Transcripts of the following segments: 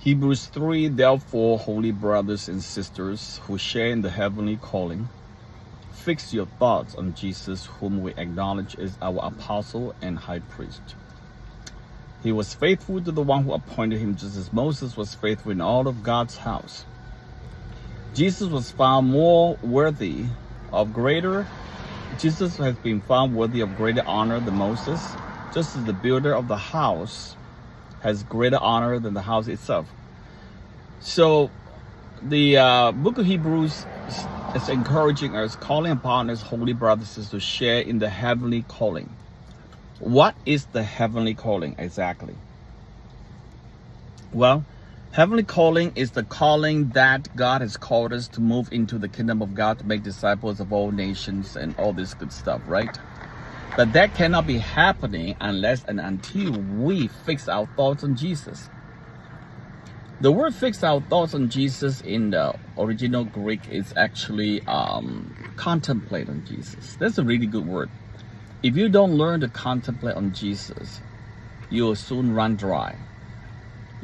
Hebrews 3, therefore, holy brothers and sisters who share in the heavenly calling, fix your thoughts on Jesus, whom we acknowledge as our apostle and high priest. He was faithful to the one who appointed him, just as Moses was faithful in all of God's house. Jesus has been found worthy of greater honor than Moses, just as the builder of the house has greater honor than the house itself. So the book of Hebrews is encouraging us, calling upon us, holy brothers, to share in the heavenly calling. What is the heavenly calling exactly? Well, heavenly calling is the calling that God has called us to move into the kingdom of God, to make disciples of all nations and all this good stuff, right? But that cannot be happening unless and until we fix our thoughts on Jesus. The word fix our thoughts on Jesus in the original Greek is actually contemplate on Jesus. That's a really good word. If you don't learn to contemplate on Jesus, you will soon run dry.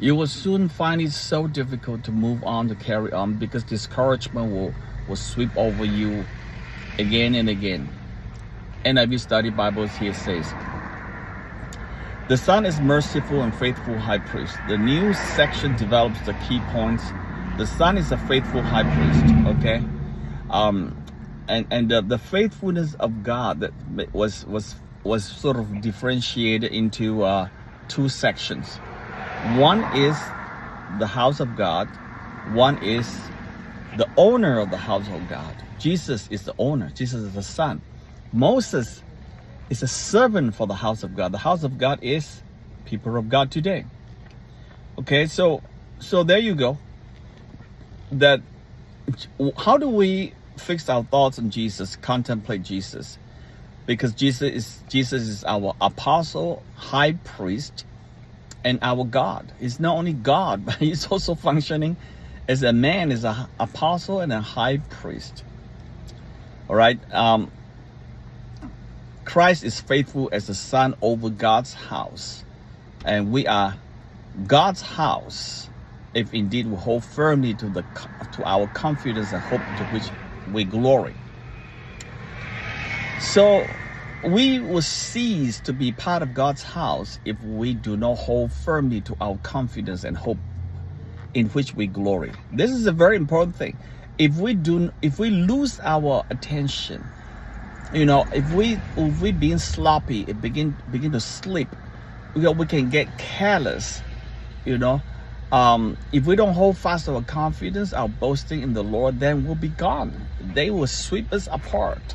You will soon find it so difficult to move on, to carry on, because discouragement will sweep over you again and again. And if you study Bibles, here it says, the Son is merciful and faithful high priest. The new section develops the key points. The Son is a faithful high priest, okay? And the faithfulness of God that was sort of differentiated into two sections. One is the house of God. One is the owner of the house of God. Jesus is the owner. Jesus is the Son. Moses is a servant for the house of God. The house of God is people of God today. Okay, so there you go. That how do we fix our thoughts on Jesus, contemplate Jesus? Because Jesus is our apostle, high priest, and our God. He's not only God, but he's also functioning as a man, as an apostle and a high priest. All right. Christ is faithful as the Son over God's house, and we are God's house if indeed we hold firmly to our confidence and hope to which we glory. So we will cease to be part of God's house if we do not hold firmly to our confidence and hope in which we glory. This is a very important thing. If we lose our attention, if we being sloppy, it begin to slip, we can get careless, if we don't hold fast our confidence, our boasting in the Lord, then we'll be gone. They will sweep us apart.